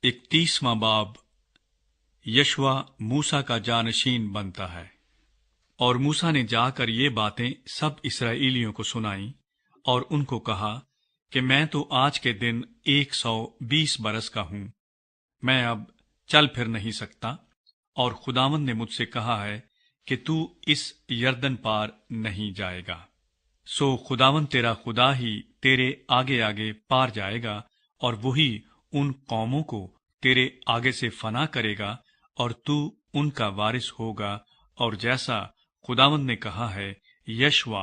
31वां बाब। यशवा मूसा का जानशीन बनता है। और मूसा ने जाकर ये बातें सब इस्राएलियों को सुनाई और उनको कहा कि मैं तो आज के दिन 120 बरस का हूं, मैं अब चल फिर नहीं सकता, और खुदावंद ने मुझसे कहा है कि तू इस यरदन पार नहीं जाएगा। सो खुदावंद तेरा खुदा ही तेरे आगे आगे पार जाएगा, और वही उन कौमों को तेरे आगे से फना करेगा, और तू उनका वारिस होगा। और जैसा खुदावंद ने कहा है, यशवा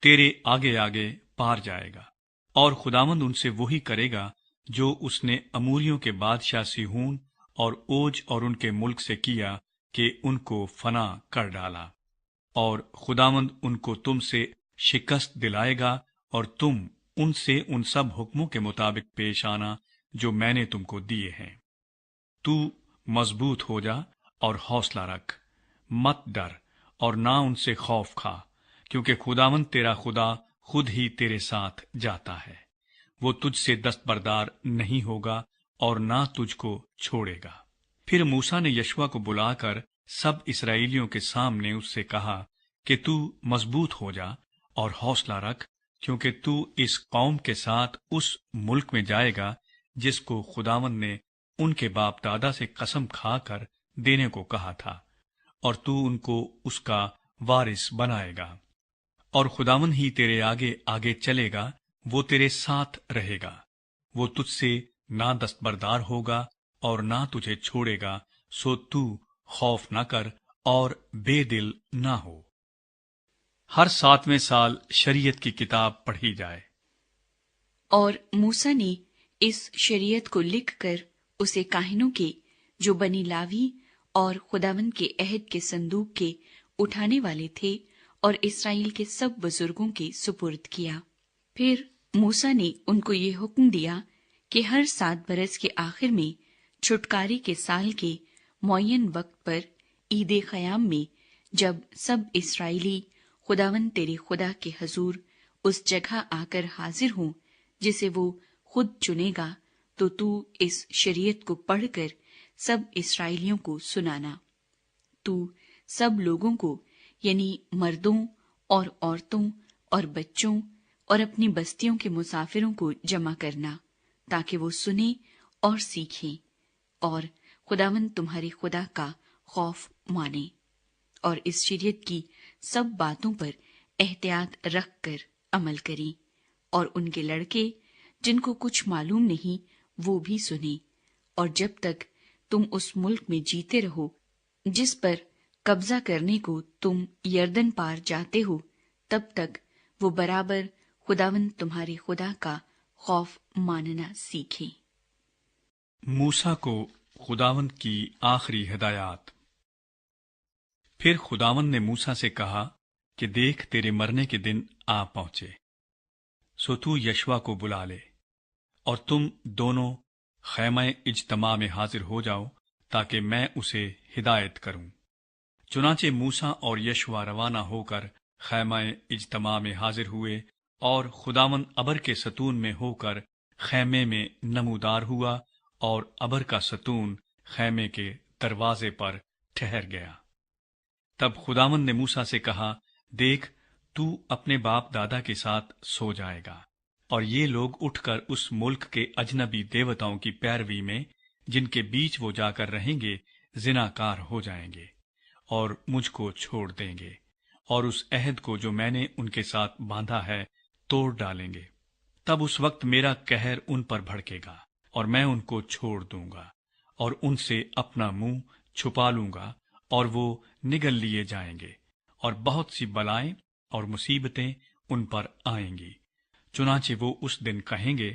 तेरे आगे आगे पार जाएगा। और खुदावंद उनसे वही करेगा जो उसने अमूरियों के बादशाह सीहोन और ओज और उनके मुल्क से किया, कि उनको फना कर डाला। और खुदावंद उनको तुमसे शिकस्त दिलाएगा, और तुम उनसे उन सब हुक्मों के मुताबिक पेश आना जो मैंने तुमको दिए हैं। तू मजबूत हो जा और हौसला रख, मत डर और ना उनसे खौफ खा, क्योंकि खुदावंद तेरा खुदा खुद ही तेरे साथ जाता है। वो तुझसे दस्तबरदार नहीं होगा और ना तुझको छोड़ेगा। फिर मूसा ने यशवा को बुलाकर सब इस्राएलियों के सामने उससे कहा कि तू मजबूत हो जा और हौसला रख, क्योंकि तू इस कौम के साथ उस मुल्क में जाएगा जिसको खुदावंद ने उनके बाप दादा से कसम खाकर देने को कहा था, और तू उनको उसका वारिस बनाएगा। और खुदावंद ही तेरे आगे आगे चलेगा, वो तेरे साथ रहेगा। वो तुझसे ना दस्तबरदार होगा और ना तुझे छोड़ेगा। सो तू खौफ न कर और बेदिल ना हो। हर 7वें साल शरीयत की किताब पढ़ी जाए। और मूसा ने इस शरीयत को लिखकर उसे काहिनों के, जो बनी लावी और खुदावंद के अहद के संदूक के उठाने वाले थे, और इस्राएल के सब बुजुर्गों के सुपुर्द किया। फिर मूसा ने उनको ये हुक्म दिया कि हर 7 बरस के आखिर में छुटकारे के साल के मुअय्यन वक्त पर ईद ख़याम में, जब सब इस्राएली खुदावंद तेरे खुदा के हजूर उस जगह आकर हाजिर हों जिसे वो खुद चुनेगा, तो तू इस शरीयत को पढ़कर सब इस्राएलियों को सुनाना। तू सब लोगों को, यानी मर्दों और औरतों और बच्चों और अपनी बस्तियों के मुसाफिरों को जमा करना, ताकि वो सुने और सीखें और खुदावंद तुम्हारे खुदा का खौफ माने, और इस शरीयत की सब बातों पर एहतियात रख कर अमल करें। और उनके लड़के जिनको कुछ मालूम नहीं, वो भी सुने। और जब तक तुम उस मुल्क में जीते रहो जिस पर कब्जा करने को तुम यरदन पार जाते हो, तब तक वो बराबर खुदावंद तुम्हारे खुदा का खौफ मानना सीखें। मूसा को खुदावंद की आखिरी हिदायत। फिर खुदावंद ने मूसा से कहा कि देख, तेरे मरने के दिन आ पहुंचे। सो तू यशवा को बुला ले, और तुम दोनों खैमे इज्तमा में हाजिर हो जाओ, ताकि मैं उसे हिदायत करूं। चुनाचे मूसा और यशवा रवाना होकर खैमे इज्तमा में हाजिर हुए, और खुदावंद अबर के सतून में होकर खैमे में नमूदार हुआ, और अबर का सतून खैमे के दरवाजे पर ठहर गया। तब खुदावंद ने मूसा से कहा, देख, तू अपने बाप दादा के साथ सो जाएगा, और ये लोग उठकर उस मुल्क के अजनबी देवताओं की पैरवी में, जिनके बीच वो जाकर रहेंगे, जिनाकार हो जाएंगे और मुझको छोड़ देंगे, और उस अहद को जो मैंने उनके साथ बांधा है तोड़ डालेंगे। तब उस वक्त मेरा कहर उन पर भड़केगा, और मैं उनको छोड़ दूंगा और उनसे अपना मुंह छुपा लूंगा, और वो निगल लिए जाएंगे, और बहुत सी बलाएं और मुसीबतें उन पर आएंगी। चुनाचे वो उस दिन कहेंगे,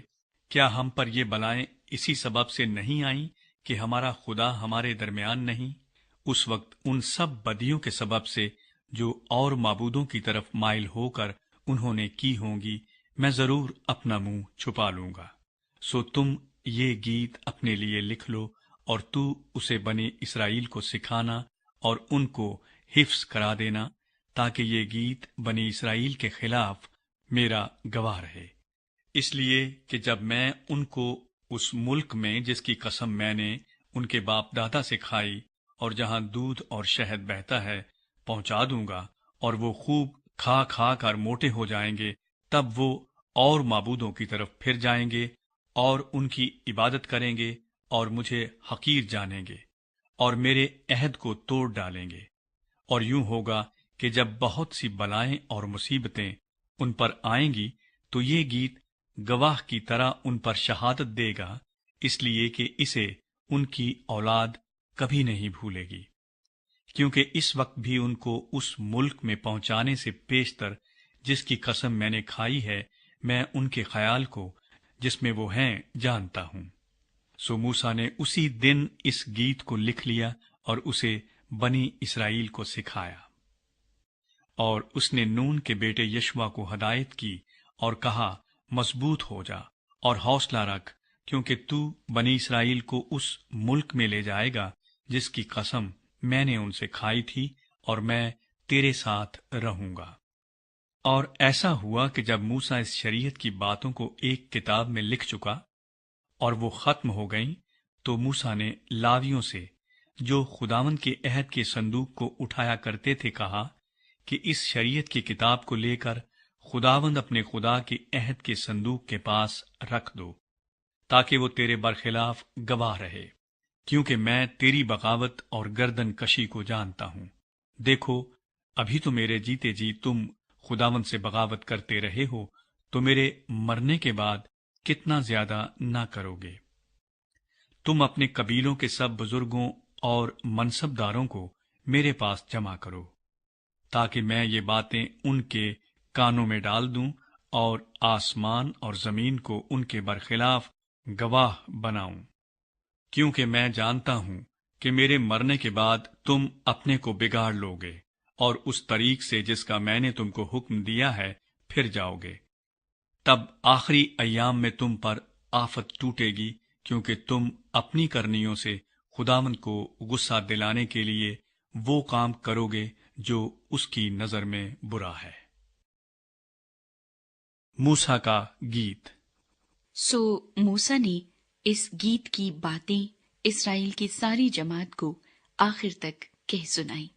क्या हम पर ये बलाएं इसी सबब से नहीं आईं कि हमारा खुदा हमारे दरमियान नहीं? उस वक्त उन सब बदियों के सबब से जो और माबूदों की तरफ माइल होकर उन्होंने की होंगी, मैं जरूर अपना मुंह छुपा लूंगा। सो तुम ये गीत अपने लिए लिख लो, और तू उसे बने इस्राएल को सिखाना और उनको हिफ्स करा देना, ताकि ये गीत बनी इस्राएल के खिलाफ मेरा गवाह रहे। इसलिए कि जब मैं उनको उस मुल्क में जिसकी कसम मैंने उनके बाप दादा से खाई और जहां दूध और शहद बहता है पहुंचा दूंगा, और वो खूब खा खा कर मोटे हो जाएंगे। तब वो और माबूदों की तरफ फिर जाएंगे और उनकी इबादत करेंगे और मुझे हकीर जानेंगे और मेरे अहद को तोड़ डालेंगे। और यूं होगा कि जब बहुत सी बलाएं और मुसीबतें उन पर आएंगी तो ये गीत गवाह की तरह उन पर शहादत देगा, इसलिए कि इसे उनकी औलाद कभी नहीं भूलेगी, क्योंकि इस वक्त भी उनको उस मुल्क में पहुंचाने से पेशतर जिसकी कसम मैंने खाई है, मैं उनके ख्याल को जिसमें वो हैं जानता हूं। सो मूसा ने उसी दिन इस गीत को लिख लिया और उसे बनी इसराइल को सिखाया। और उसने नून के बेटे यशवा को हदायत की और कहा, मजबूत हो जा और हौसला रख, क्योंकि तू बनी इसराइल को उस मुल्क में ले जाएगा जिसकी कसम मैंने उनसे खाई थी, और मैं तेरे साथ रहूंगा। और ऐसा हुआ कि जब मूसा इस शरीयत की बातों को एक किताब में लिख चुका और वो खत्म हो गईं, तो मूसा ने लावियों से जो खुदावंद के अहद के संदूक को उठाया करते थे कहा कि इस शरीयत की किताब को लेकर खुदावंद अपने खुदा के अहद के संदूक के पास रख दो, ताकि वो तेरे बरखिलाफ गवाह रहे, क्योंकि मैं तेरी बगावत और गर्दन कशी को जानता हूं। देखो, अभी तो मेरे जीते जी तुम खुदावंद से बगावत करते रहे हो, तो मेरे मरने के बाद कितना ज्यादा ना करोगे। तुम अपने कबीलों के सब बुजुर्गों और मनसबदारों को मेरे पास जमा करो, ताकि मैं ये बातें उनके कानों में डाल दूं और आसमान और जमीन को उनके बरखिलाफ गवाह बनाऊं, क्योंकि मैं जानता हूं कि मेरे मरने के बाद तुम अपने को बिगाड़ लोगे और उस तरीक से जिसका मैंने तुमको हुक्म दिया है फिर जाओगे। तब आखिरी अय्याम में तुम पर आफत टूटेगी, क्योंकि तुम अपनी करनियों से खुदावंद को गुस्सा दिलाने के लिए वो काम करोगे जो उसकी नजर में बुरा है। मूसा का गीत। सो मूसा ने इस गीत की बातें इस्राएल की सारी जमात को आखिर तक कह सुनाई।